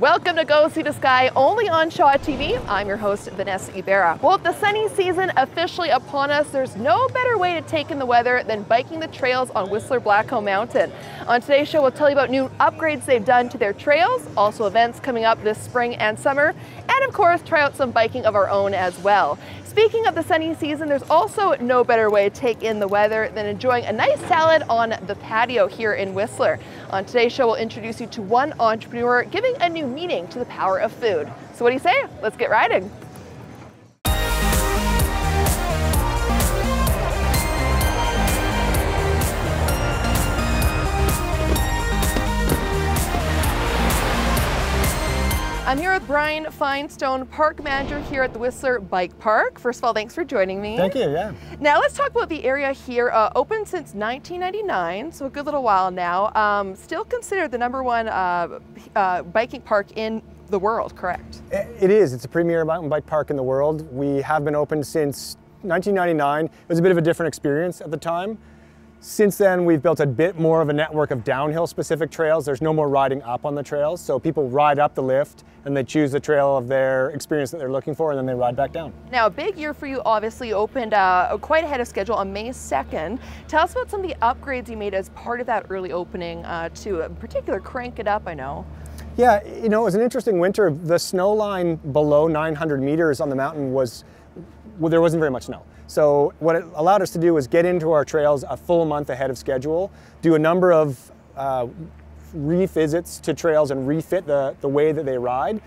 Welcome to Go See the Sky, only on Shaw TV. I'm your host, Vanessa Ybarra. Well, with the sunny season officially upon us, there's no better way to take in the weather than biking the trails on Whistler Blackcomb Mountain. On today's show, we'll tell you about new upgrades they've done to their trails, also events coming up this spring and summer, and of course, try out some biking of our own as well. Speaking of the sunny season, there's also no better way to take in the weather than enjoying a nice salad on the patio here in Whistler. On today's show, we'll introduce you to one entrepreneur giving a new meaning to the power of food. So what do you say? Let's get riding. I'm here with Brian Finestone, park manager here at the Whistler Bike Park. First of all, thanks for joining me. Thank you, yeah. Now let's talk about the area here. Open since 1999, so a good little while now. Still considered the #1 biking park in the world, correct? It is. It's a premier mountain bike park in the world. We have been open since 1999. It was a bit of a different experience at the time. Since then, we've built a bit more of a network of downhill specific trails. There's no more riding up on the trails, so people ride up the lift and they choose the trail of their experience that they're looking for, and then they ride back down. Now, a big year for you, obviously. You opened quite ahead of schedule on May 2nd. Tell us about some of the upgrades you made as part of that early opening to, in particular, crank it up, I know. Yeah, you know, it was an interesting winter. The snow line below 900 meters on the mountain there wasn't very much snow. So what it allowed us to do was get into our trails a full month ahead of schedule, do a number of revisits to trails and refit the way that they ride,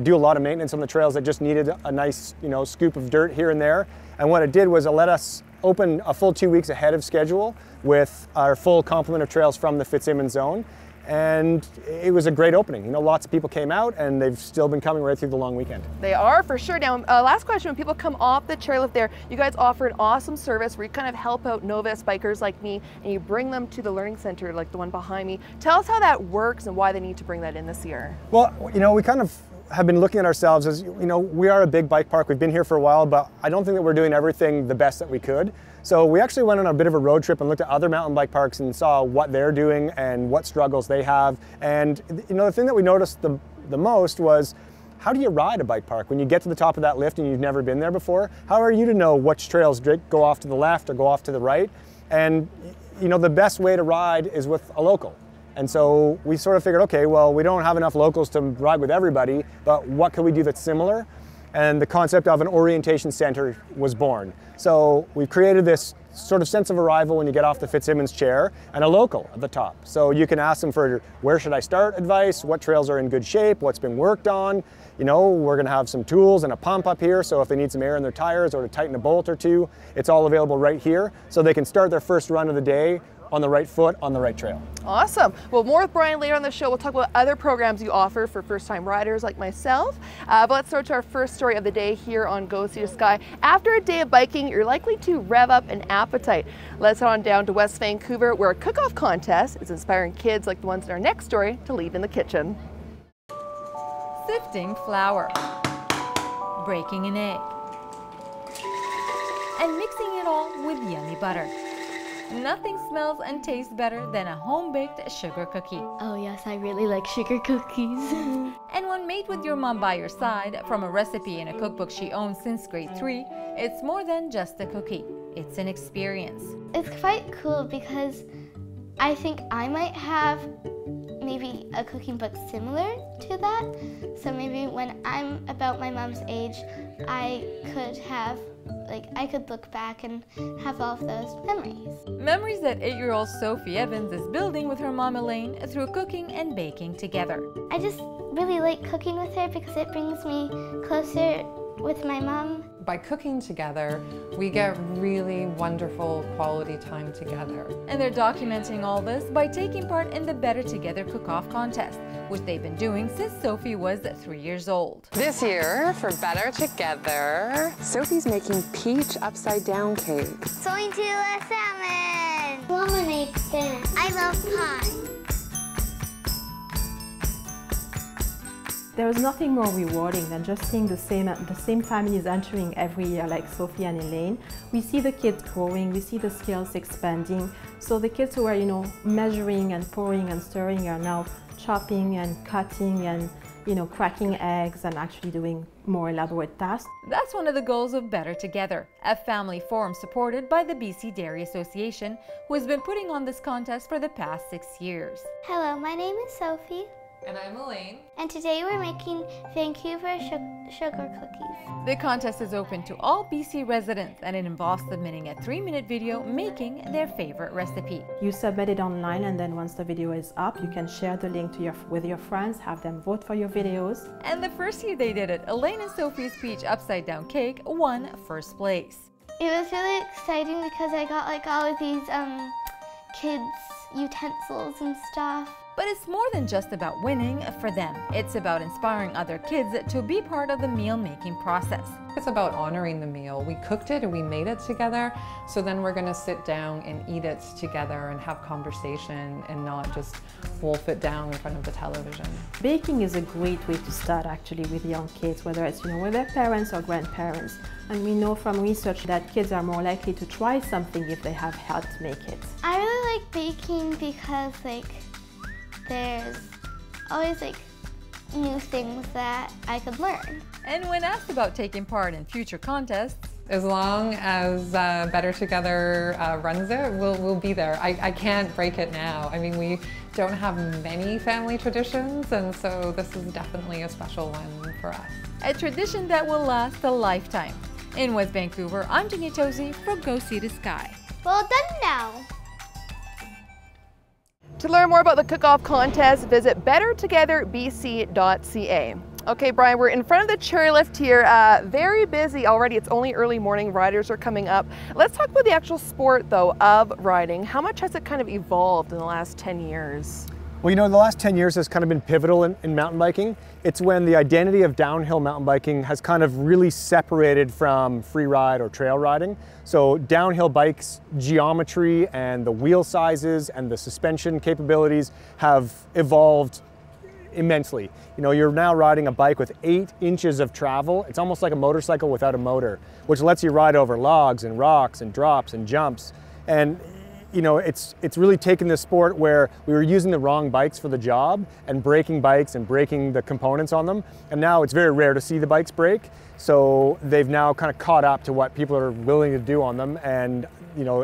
do a lot of maintenance on the trails that just needed a nice, scoop of dirt here and there. And what it did was it let us open a full 2 weeks ahead of schedule with our full complement of trails from the Fitzsimmons zone. And it was a great opening. Lots of people came out and they've still been coming right through the long weekend. They are, for sure. Now, last question, when people come off the chairlift there, you guys offer an awesome service where you kind of help out novice bikers like me and you bring them to the learning center like the one behind me. Tell us how that works and why they need to bring that in this year. Well, we kind of have been looking at ourselves as, we are a big bike park. We've been here for a while, but I don't think that we're doing everything the best that we could. So we actually went on a bit of a road trip and looked at other mountain bike parks and saw what they're doing and what struggles they have. And the thing that we noticed the most was, how do you ride a bike park? When you get to the top of that lift and you've never been there before, how are you to know which trails go off to the left or go off to the right? And the best way to ride is with a local. And so we sort of figured, okay, well, we don't have enough locals to ride with everybody, but what can we do that's similar? And the concept of an orientation center was born. So we've created this sort of sense of arrival when you get off the Fitzsimmons chair and a local at the top. So you can ask them for where should I start advice, what trails are in good shape, what's been worked on. We're gonna have some tools and a pump up here, so if they need some air in their tires or to tighten a bolt or two, it's all available right here. So they can start their first run of the day on the right foot, on the right trail. Awesome. Well, more with Brian later on the show. We'll talk about other programs you offer for first-time riders like myself. But let's start to our first story of the day here on Go See the Sky. After a day of biking, you're likely to rev up an appetite. Let's head on down to West Vancouver, where a cook-off contest is inspiring kids like the ones in our next story to lead in the kitchen. Sifting flour, breaking an egg, and mixing it all with yummy butter. Nothing smells and tastes better than a home-baked sugar cookie. Oh yes, I really like sugar cookies. And when made with your mom by your side, from a recipe in a cookbook she owns since grade 3, it's more than just a cookie. It's an experience. It's quite cool because I think I might have maybe a cooking book similar to that. So maybe when I'm about my mom's age, I could look back and have all of those memories. Memories that 8-year-old Sophie Evans is building with her mom Elaine through cooking and baking together. I just really like cooking with her because it brings me closer with my mom. By cooking together, we get really wonderful quality time together. And they're documenting all this by taking part in the Better Together Cook-Off contest, which they've been doing since Sophie was 3 years old. This year, for Better Together, Sophie's making peach upside-down cake. Going to a salmon. Mama makes dinner. I love pie. There is nothing more rewarding than just seeing the same families entering every year, like Sophie and Elaine. We see the kids growing, we see the skills expanding. So the kids who are, measuring and pouring and stirring are now chopping and cutting and cracking eggs and actually doing more elaborate tasks. That's one of the goals of Better Together, a family forum supported by the BC Dairy Association, who has been putting on this contest for the past 6 years. Hello, my name is Sophie. And I'm Elaine. And today we're making Vancouver sugar cookies. The contest is open to all BC residents and it involves submitting a 3-minute video making their favorite recipe. You submit it online, and then once the video is up, you can share the link to with your friends, have them vote for your videos. And the first year they did it, Elaine and Sophie's peach upside down cake won first place. It was really exciting because I got like all of these kids' utensils and stuff. But it's more than just about winning for them. It's about inspiring other kids to be part of the meal making process. It's about honoring the meal. We cooked it and we made it together, so then we're gonna sit down and eat it together and have conversation and not just wolf it down in front of the television. Baking is a great way to start actually with young kids, whether it's with their parents or grandparents. And we know from research that kids are more likely to try something if they have helped make it. I really like baking because there's always new things that I could learn. And when asked about taking part in future contests, As long as Better Together runs it, we'll be there. I can't break it now. I mean, we don't have many family traditions, and so this is definitely a special one for us. a tradition that will last a lifetime. In West Vancouver, I'm Jenny Tosi for Go See the Sky. Well done now. To learn more about the cook-off contest, visit bettertogetherbc.ca. Okay, Brian, we're in front of the chairlift here. Very busy already. It's only early morning. Riders are coming up. Let's talk about the actual sport, though, of riding. How much has it kind of evolved in the last 10 years? Well, the last 10 years has kind of been pivotal in mountain biking. It's when the identity of downhill mountain biking has kind of really separated from free ride or trail riding. So downhill bikes, geometry and the wheel sizes and the suspension capabilities have evolved immensely. You're now riding a bike with 8 inches of travel. It's almost like a motorcycle without a motor, which lets you ride over logs and rocks and drops and jumps. And it's really taken this sport where we were using the wrong bikes for the job and breaking bikes and breaking the components on them. And now it's very rare to see the bikes break. So they've now kind of caught up to what people are willing to do on them. And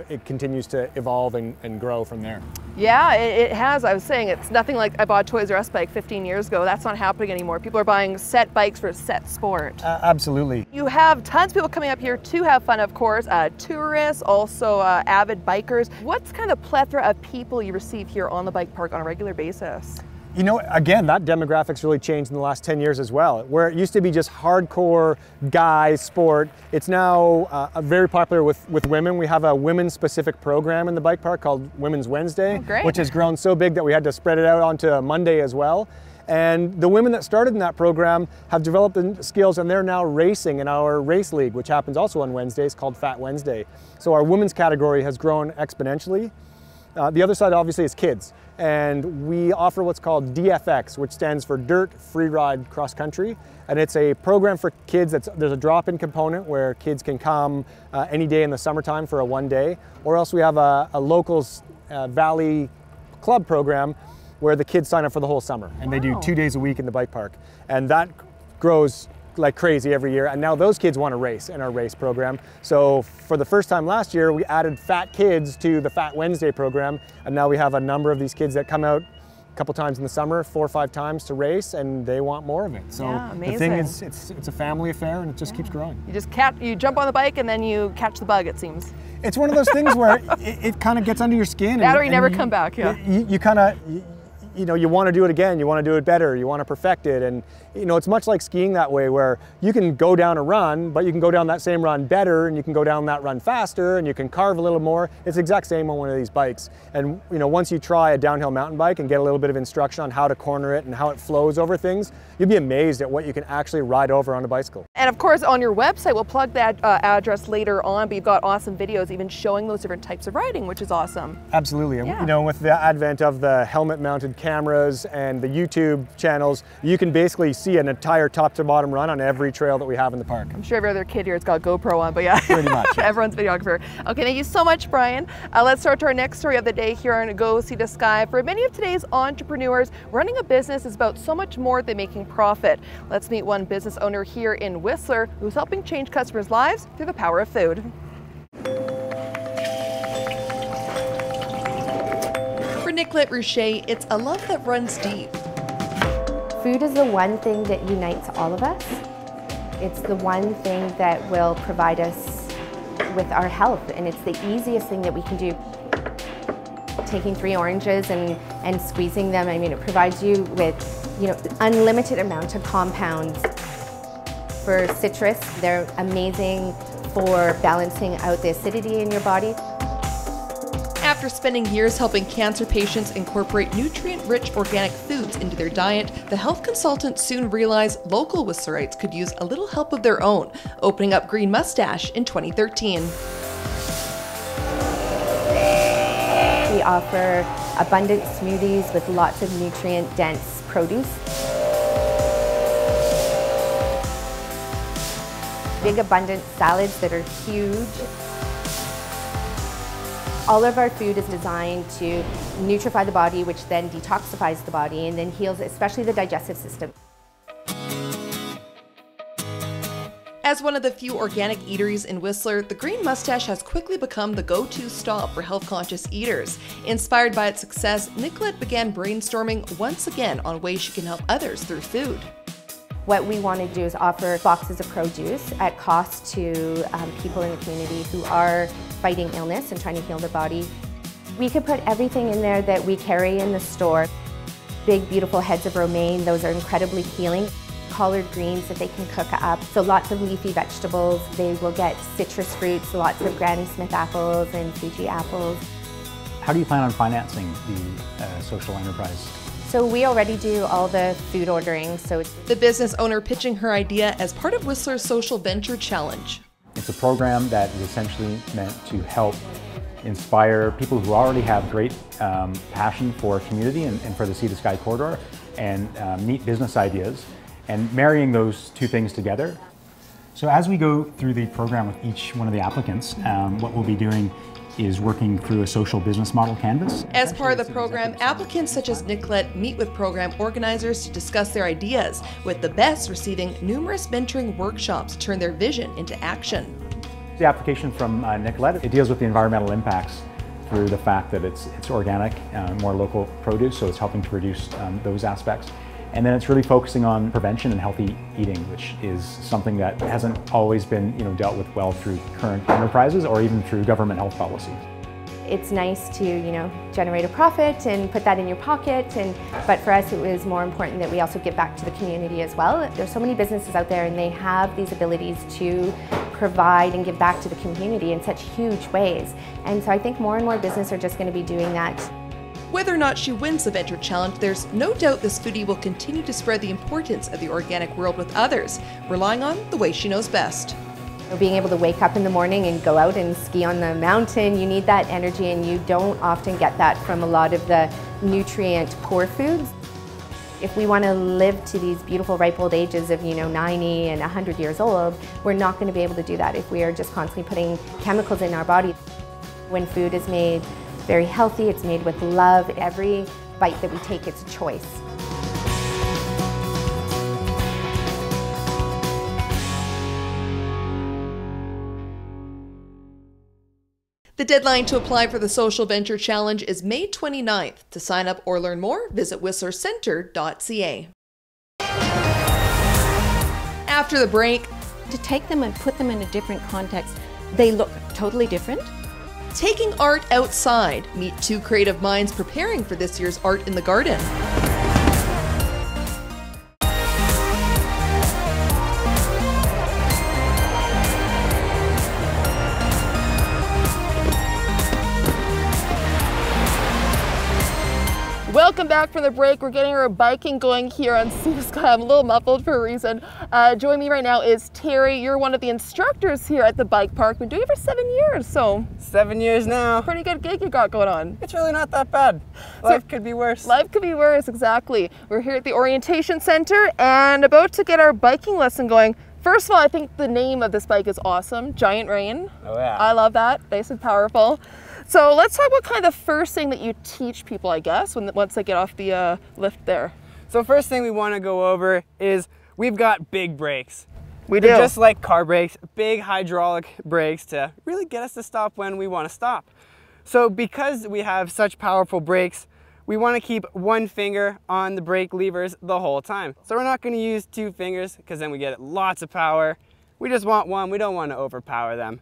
it continues to evolve and grow from there. Yeah, it has. I was saying it's nothing like I bought a Toys R Us bike 15 years ago. That's not happening anymore. People are buying set bikes for a set sport. Absolutely. You have tons of people coming up here to have fun, of course. Tourists, also avid bikers. What's kind of the plethora of people you receive here on the bike park on a regular basis? Again, that demographic's really changed in the last 10 years as well. Where it used to be just hardcore guy sport, it's now very popular with women. We have a women's specific program in the bike park called Women's Wednesday, which has grown so big that we had to spread it out onto Monday as well. And the women that started in that program have developed the skills, and they're now racing in our race league, which happens also on Wednesdays, called Fat Wednesday. So our women's category has grown exponentially. The other side obviously is kids, and we offer what's called DFX, which stands for Dirt Free Ride Cross Country, and it's a program for kids. There's a drop-in component where kids can come any day in the summertime for a one-day, or else we have a locals Valley Club program where the kids sign up for the whole summer, and they do 2 days a week in the bike park, and that grows like crazy every year. And now those kids want to race in our race program. So for the first time last year, we added fat kids to the Fat Wednesday program. And now we have a number of these kids that come out a couple times in the summer, 4 or 5 times to race, and they want more of it. So the thing is, it's a family affair, and it just keeps growing. You jump on the bike and then you catch the bug, it seems. It's one of those things where it kind of gets under your skin. That or you never come back, yeah. You kind of, you want to do it again, you want to do it better, you want to perfect it. And it's much like skiing that way, where you can go down a run, but you can go down that same run better, and you can go down that run faster, and you can carve a little more. It's the exact same on one of these bikes. And once you try a downhill mountain bike and get a little bit of instruction on how to corner it and how it flows over things, you'll be amazed at what you can actually ride over on a bicycle. And of course, on your website, we'll plug that address later on, but you've got awesome videos even showing those different types of riding, which is awesome. Absolutely. Yeah. With the advent of the helmet-mounted cameras and the YouTube channels, you can basically see an entire top to bottom run on every trail that we have in the park. I'm sure every other kid here has got a GoPro on, but yeah. Pretty much. Everyone's videographer. Okay, thank you so much, Brian. Let's start to our next story of the day here on Go See the Sky. For many of today's entrepreneurs, running a business is about so much more than making profit. Let's meet one business owner here in Whistler who's helping change customers' lives through the power of food. For Nicolette Ruchet, it's a love that runs deep. Food is the one thing that unites all of us. It's the one thing that will provide us with our health, and it's the easiest thing that we can do. Taking 3 oranges and squeezing them, I mean, it provides you with, you know, unlimited amount of compounds. For citrus, they're amazing for balancing out the acidity in your body. After spending years helping cancer patients incorporate nutrient-rich organic foods into their diet, the health consultant soon realized local Whistlerites could use a little help of their own, opening up Green Mustache in 2013. We offer abundant smoothies with lots of nutrient-dense produce. Big abundant salads that are huge. All of our food is designed to nutrify the body, which then detoxifies the body and then heals especially the digestive system. As one of the few organic eateries in Whistler, the Green Mustache has quickly become the go-to stop for health-conscious eaters. Inspired by its success, Nicolette began brainstorming once again on ways she can help others through food. What we want to do is offer boxes of produce at cost to people in the community who are fighting illness and trying to heal their body. We could put everything in there that we carry in the store. Big, beautiful heads of romaine, those are incredibly healing. Collard greens that they can cook up, so lots of leafy vegetables. They will get citrus fruits, lots of Granny Smith apples and Fuji apples. How do you plan on financing the social enterprise? So we already do all the food ordering. So the business owner pitching her idea as part of Whistler's Social Venture Challenge. It's a program that is essentially meant to help inspire people who already have great passion for community and for the Sea to Sky corridor and neat business ideas, and marrying those two things together. So as we go through the program with each one of the applicants, what we'll be doing is working through a social business model canvas. As part of the program, applicants such as Nicolette meet with program organizers to discuss their ideas, with the best receiving numerous mentoring workshops to turn their vision into action. The application from Nicolette, it deals with the environmental impacts through the fact that it's organic, more local produce, so it's helping to reduce those aspects. And then it's really focusing on prevention and healthy eating, which is something that hasn't always been dealt with well through current enterprises or even through government health policy. It's nice to generate a profit and put that in your pocket, but for us it was more important that we also give back to the community as well. There's so many businesses out there and they have these abilities to provide and give back to the community in such huge ways. And so I think more and more businesses are just going to be doing that. Whether or not she wins the Venture Challenge, there's no doubt this foodie will continue to spread the importance of the organic world with others, relying on the way she knows best. Being able to wake up in the morning and go out and ski on the mountain, you need that energy, and you don't often get that from a lot of the nutrient-poor foods. If we want to live to these beautiful ripe old ages of 90 and 100 years old, we're not going to be able to do that if we are just constantly putting chemicals in our body. When food is made very healthy, it's made with love. Every bite that we take, it's a choice. The deadline to apply for the Social Venture Challenge is May 29th. To sign up or learn more, visit whistlercenter.ca. After the break, to take them and put them in a different context, they look totally different. Taking art outside. Meet 2 creative minds preparing for this year's Art in the Garden. welcome back from the break. We're getting our biking going here on Sea to Sky. I'm a little muffled for a reason. Joining me right now is Terry. You're one of the instructors here at the bike park. Been doing it for 7 years, so 7 years now. Pretty good gig you got going on. It's really not that bad. Life could be worse. Life could be worse, exactly. We're here at the Orientation Center and about to get our biking lesson going. First of all, I think the name of this bike is awesome, Giant Rain. Oh yeah. I love that, nice and powerful. So let's talk about kind of the first thing that you teach people, I guess, once they get off the lift there. So first thing we want to go over is we've got big brakes. We do. They're just like car brakes, big hydraulic brakes to really get us to stop when we want to stop. So because we have such powerful brakes, we want to keep one finger on the brake levers the whole time. So we're not going to use 2 fingers because then we get lots of power. We just want one. We don't want to overpower them.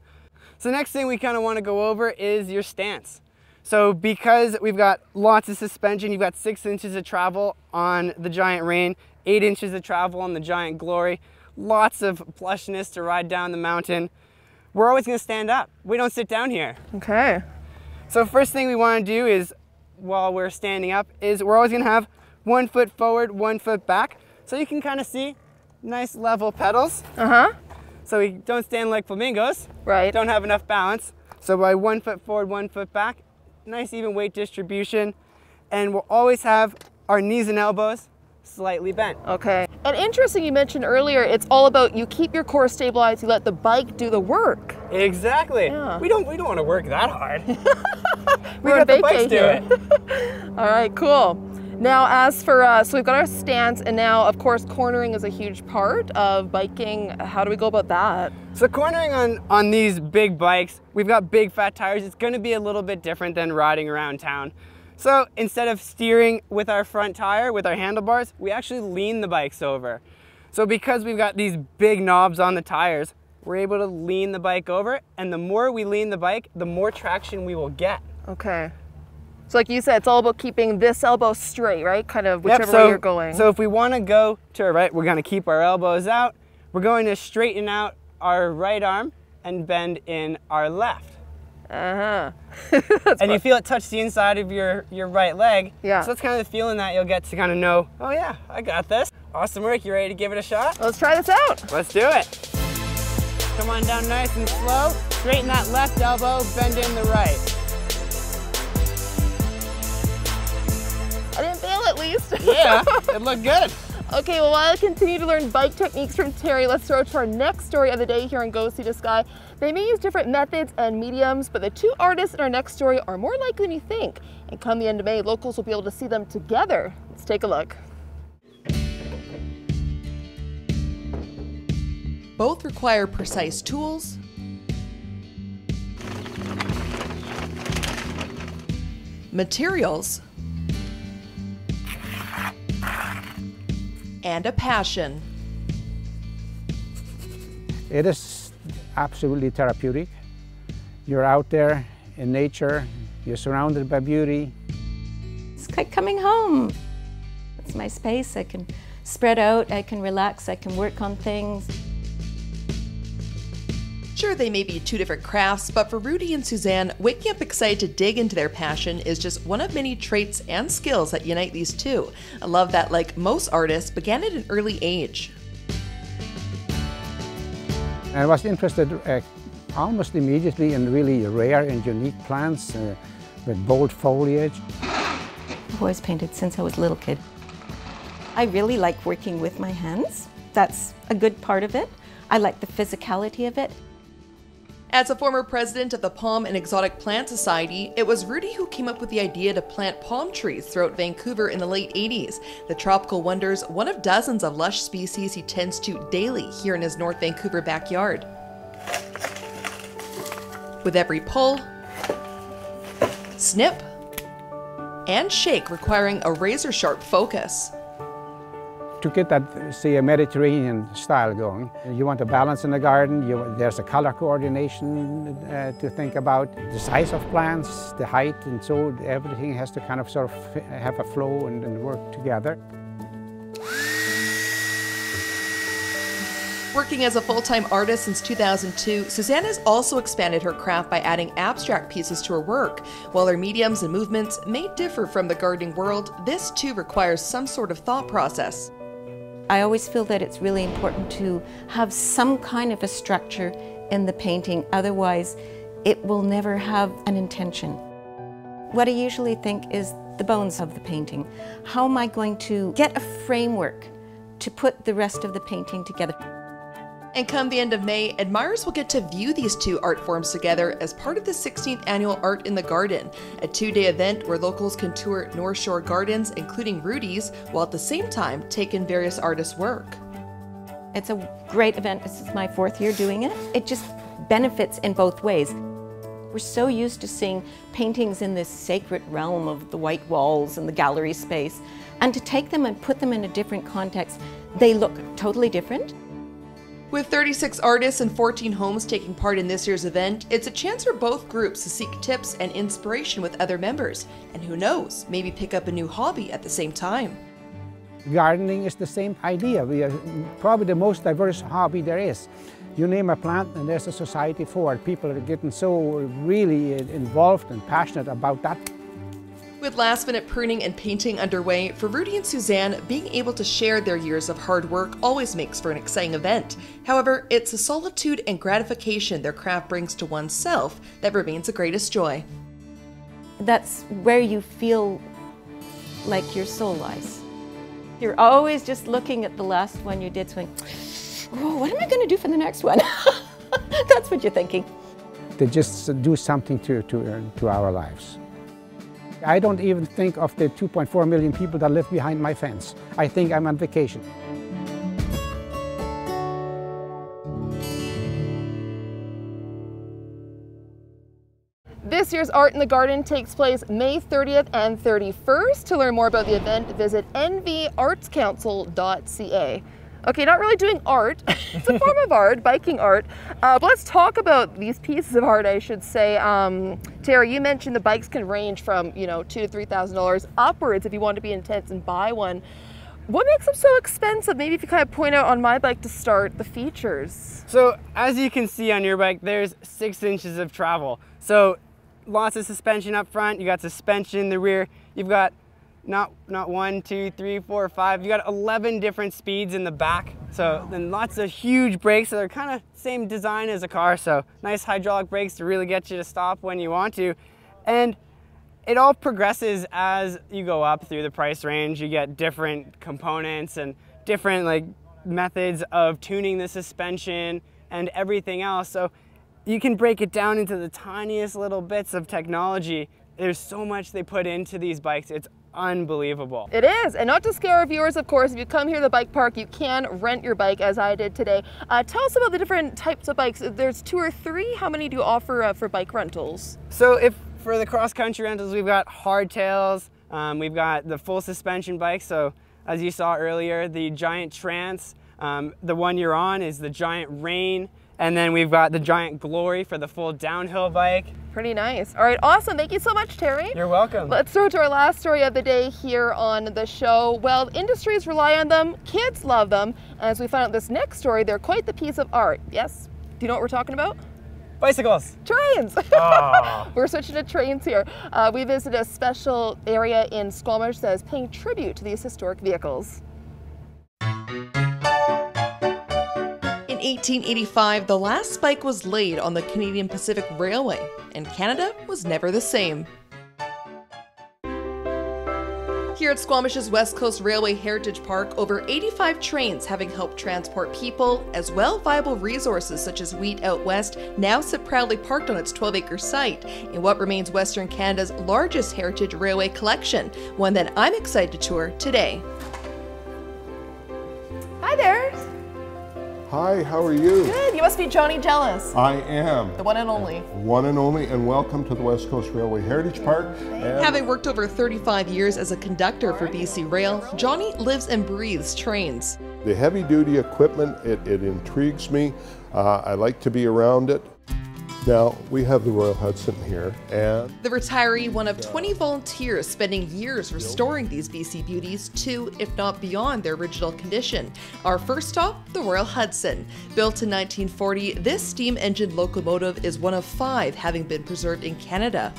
So the next thing we kind of want to go over is your stance. So because we've got lots of suspension, you've got 6 inches of travel on the Giant Rain, 8 inches of travel on the Giant Glory, lots of plushness to ride down the mountain. We're always going to stand up. We don't sit down here. Okay. So first thing we want to do is, while we're standing up, is we're always going to have 1 foot forward, 1 foot back. So you can kind of see nice level pedals. So we don't stand like flamingos. Right. Don't have enough balance. So by 1 foot forward, 1 foot back, nice even weight distribution. And we'll always have our knees and elbows slightly bent. Okay. And interesting, you mentioned earlier, it's all about you keep your core stabilized, you let the bike do the work. Exactly. Yeah. We don't want to work that hard. we We're got the bikes do it. All right, cool. Now, as for so we've got our stance, and now, of course, cornering is a huge part of biking. How do we go about that? So cornering on these big bikes, we've got big fat tires. It's going to be a little bit different than riding around town. So instead of steering with our front tire, with our handlebars, we actually lean the bikes over. So because we've got these big knobs on the tires, we're able to lean the bike over, and the more we lean the bike, the more traction we will get. Okay. So like you said, it's all about keeping this elbow straight, right? Kind of whichever way you're going. So if we want to go to our right, we're going to keep our elbows out. We're going to straighten out our right arm and bend in our left. And you feel it touch the inside of your right leg. Yeah. So that's kind of the feeling that you'll get to kind of know, oh yeah, I got this. Awesome work. You ready to give it a shot? Let's try this out. Let's do it. Come on down nice and slow. Straighten that left elbow, bend in the right. I didn't fail at least. Yeah, it looked good. Okay, well, while I continue to learn bike techniques from Terry, let's throw to our next story of the day here on Go Sea to Sky. They may use different methods and mediums, but the 2 artists in our next story are more likely than you think. And come the end of May, locals will be able to see them together. Let's take a look. Both require precise tools, materials, and a passion. It is absolutely therapeutic. You're out there in nature, you're surrounded by beauty. It's like coming home. It's my space. I can spread out, I can relax, I can work on things. Sure, they may be 2 different crafts, but for Rudy and Suzanne, waking up excited to dig into their passion is just one of many traits and skills that unite these 2. A love that, like most artists, began at an early age. I was interested almost immediately in really rare and unique plants with bold foliage. I've always painted since I was a little kid. I really like working with my hands. That's a good part of it. I like the physicality of it. As a former president of the Palm and Exotic Plant Society, it was Rudy who came up with the idea to plant palm trees throughout Vancouver in the late 80s. The tropical wonder's one of dozens of lush species he tends to daily here in his North Vancouver backyard. With every pull, snip, and shake requiring a razor-sharp focus. To get that, say, a Mediterranean style going, you want a balance in the garden, there's a color coordination to think about, the size of plants, the height, and so everything has to kind of sort of have a flow and work together. Working as a full-time artist since 2002, Suzanne has also expanded her craft by adding abstract pieces to her work. While her mediums and movements may differ from the gardening world, this too requires some sort of thought process. I always feel that it's really important to have some kind of a structure in the painting, otherwise it will never have an intention. What I usually think is the bones of the painting. How am I going to get a framework to put the rest of the painting together? And come the end of May, admirers will get to view these two art forms together as part of the 16th annual Art in the Garden, a two-day event where locals can tour North Shore gardens, including Rudy's, while at the same time take in various artists' work. It's a great event. This is my 4th year doing it. It just benefits in both ways. We're so used to seeing paintings in this sacred realm of the white walls and the gallery space, and to take them and put them in a different context, they look totally different. With 36 artists and 14 homes taking part in this year's event, it's a chance for both groups to seek tips and inspiration with other members, and who knows, maybe pick up a new hobby at the same time. Gardening is the same idea. We are probably the most diverse hobby there is. You name a plant and there's a society for it. People are getting so really involved and passionate about that. With last-minute pruning and painting underway, for Rudy and Suzanne, being able to share their years of hard work always makes for an exciting event. However, it's the solitude and gratification their craft brings to oneself that remains the greatest joy. That's where you feel like your soul lies. You're always just looking at the last one you did, going, oh, what am I going to do for the next one? That's what you're thinking. To just do something to our lives. I don't even think of the 2.4 million people that live behind my fence. I think I'm on vacation. This year's Art in the Garden takes place May 30th and 31st. To learn more about the event, visit nvartscouncil.ca. Okay, not really doing art. It's a form of art, biking art. But let's talk about these pieces of art, I should say. Terry, you mentioned the bikes can range from, $2,000 to $3,000 upwards if you want to be intense and buy one. What makes them so expensive? Maybe if you kind of point out on my bike to start the features. So as you can see on your bike, there's 6 inches of travel. So lots of suspension up front. You got suspension in the rear. You've got not 1, 2, 3, 4, 5. You got 11 different speeds in the back. So then lots of huge brakes. So they're kind of same design as a car. So nice hydraulic brakes to really get you to stop when you want to. And it all progresses as you go up through the price range. You get different components and different methods of tuning the suspension and everything else. So you can break it down into the tiniest little bits of technology. There's so much they put into these bikes. It's unbelievable. It is, and not to scare our viewers, of course, if you come here to the bike park, you can rent your bike as I did today. Tell us about the different types of bikes. There's 2 or 3. How many do you offer for bike rentals? So for the cross-country rentals, we've got hardtails, we've got the full suspension bikes. So as you saw earlier, the Giant Trance, the one you're on is the Giant Rain, and then we've got the Giant Glory for the full downhill bike. Pretty nice. All right, awesome. Thank you so much, Terry. You're welcome. Let's throw to our last story of the day here on the show. Well, industries rely on them, kids love them. As we find out this next story, they're quite the piece of art. Yes? Do you know what we're talking about? Bicycles. Trains. Oh. We're switching to trains here. We visited a special area in Squamish that is paying tribute to these historic vehicles. In 1885, the last spike was laid on the Canadian Pacific Railway, and Canada was never the same. Here at Squamish's West Coast Railway Heritage Park, over 85 trains having helped transport people, as well viable resources such as wheat out west, now sit proudly parked on its 12-acre site in what remains Western Canada's largest heritage railway collection, one that I'm excited to tour today. Hi there. Hi, how are you? Good. You must be Johnny Jealous. I am. The one and only. One and only, and welcome to the West Coast Railway Heritage Park. Having worked over 35 years as a conductor for BC Rail, Johnny lives and breathes trains. The heavy-duty equipment, it intrigues me. I like to be around it. Now, we have the Royal Hudson here, and The retiree, one of 20 volunteers spending years restoring these BC beauties to, if not beyond, their original condition. Our first stop, the Royal Hudson. Built in 1940, this steam engine locomotive is one of 5 having been preserved in Canada.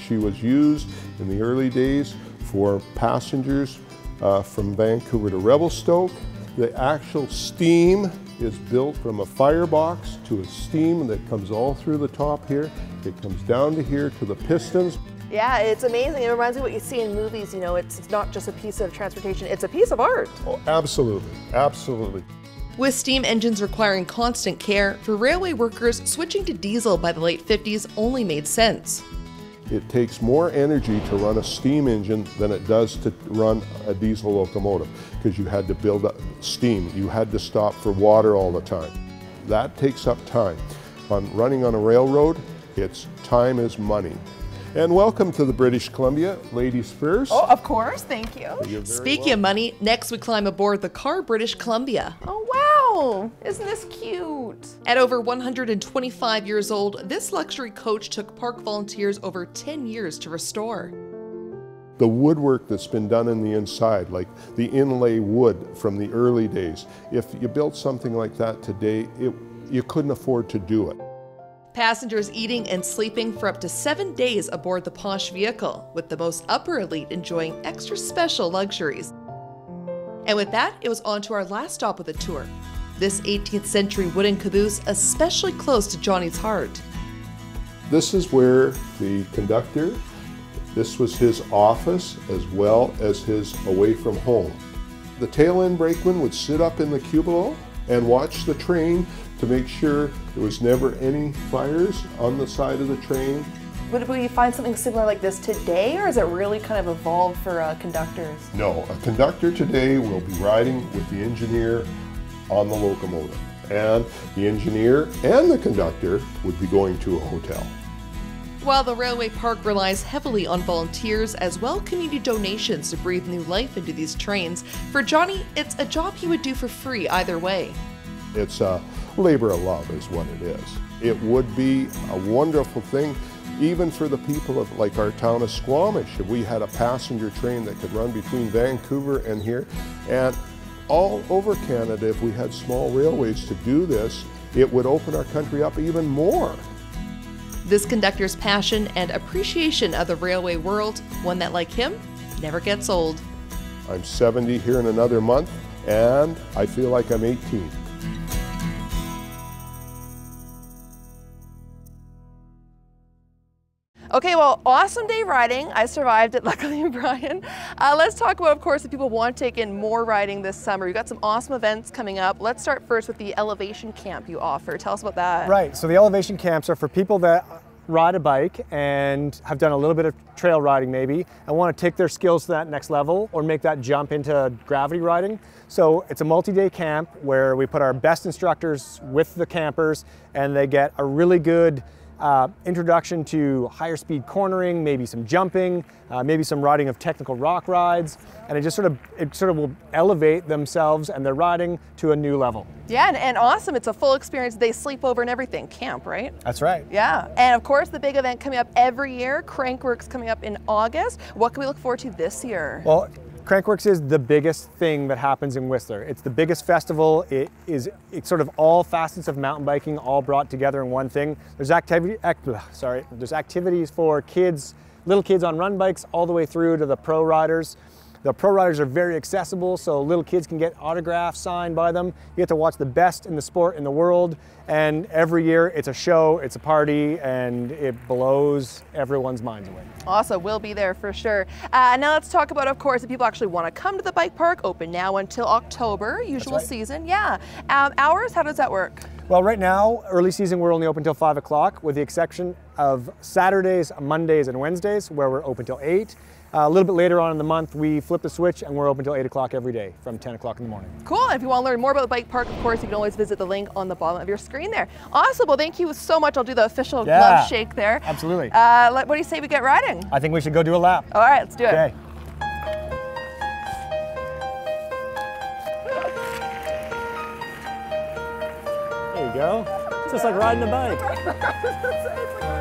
she was used in the early days for passengers from Vancouver to Revelstoke. The actual steam is built from a firebox to a steam that comes all through the top here. It comes down to here to the pistons. Yeah, it's amazing. It reminds me of what you see in movies. You know, it's not just a piece of transportation, it's a piece of art. Oh, absolutely, absolutely. With steam engines requiring constant care, for railway workers, switching to diesel by the late 50s only made sense. It takes more energy to run a steam engine than it does to run a diesel locomotive, because you had to build up steam. You had to stop for water all the time. That takes up time. On running on a railroad, it's time is money. And welcome to the British Columbia. Ladies first. Oh, of course, thank you. Speaking of money, next we climb aboard the car British Columbia. Oh wow, isn't this cute? At over 125 years old, this luxury coach took park volunteers over 10 years to restore. The woodwork that's been done in the inside, like the inlay wood from the early days, if you built something like that today, you couldn't afford to do it. Passengers eating and sleeping for up to 7 days aboard the posh vehicle, with the most upper elite enjoying extra special luxuries. And with that, it was on to our last stop of the tour. This 18th century wooden caboose, especially close to Johnny's heart. This is where the conductor, this was his office as well as his away from home. The tail end brakeman would sit up in the cubicle and watch the train to make sure there was never any fires on the side of the train. Would we find something similar like this today, or is it really kind of evolved for conductors? No, a conductor today will be riding with the engineer on the locomotive, and the engineer and the conductor would be going to a hotel. While the railway park relies heavily on volunteers as well as community donations to breathe new life into these trains, for Johnny, it's a job he would do for free either way. It's a labor of love is what it is. It would be a wonderful thing even for the people of like our town of Squamish. If we had a passenger train that could run between Vancouver and here, and all over Canada, if we had small railways to do this, it would open our country up even more. This conductor's passion and appreciation of the railway world, one that, like him, never gets old. I'm 70 here in another month, and I feel like I'm 18. Okay, well, awesome day riding. I survived it, luckily, Brian. Let's talk about, of course, if people want to take in more riding this summer. You've got some awesome events coming up. Let's start first with the elevation camp you offer. Tell us about that. Right, so the elevation camps are for people that ride a bike and have done a little bit of trail riding maybe and want to take their skills to that next level or make that jump into gravity riding. So it's a multi-day camp where we put our best instructors with the campers, and they get a really good introduction to higher speed cornering, maybe some jumping, maybe some riding of technical rock rides, and it sort of will elevate themselves and their riding to a new level. Yeah, and awesome. It's a full experience. They sleep over and everything. Camp, right? That's right. Yeah, and of course the big event coming up every year, Crankworks, coming up in August. What can we look forward to this year? Well, Crankworks is the biggest thing that happens in Whistler. It's the biggest festival. It's sort of all facets of mountain biking all brought together in one thing. There's activities for kids, little kids on run bikes, all the way through to the pro riders. The pro riders are very accessible, so little kids can get autographs signed by them. You get to watch the best in the sport in the world, and every year it's a show, it's a party, and it blows everyone's minds away. Awesome, we'll be there for sure. Now let's talk about, of course, if people actually want to come to the bike park, open now until October, usual season. Yeah. Hours, how does that work? Well, right now, early season, we're only open till 5 o'clock, with the exception of Saturdays, Mondays, and Wednesdays, where we're open till 8. A little bit later on in the month, we flip the switch and we're open till 8 o'clock every day from 10 o'clock in the morning. Cool, and if you want to learn more about the bike park, of course, you can always visit the link on the bottom of your screen there. Awesome, well, thank you so much. I'll do the official glove shake there. Absolutely. What do you say we get riding? I think we should go do a lap. All right, let's do it. Okay. There you go. It's just like riding a bike.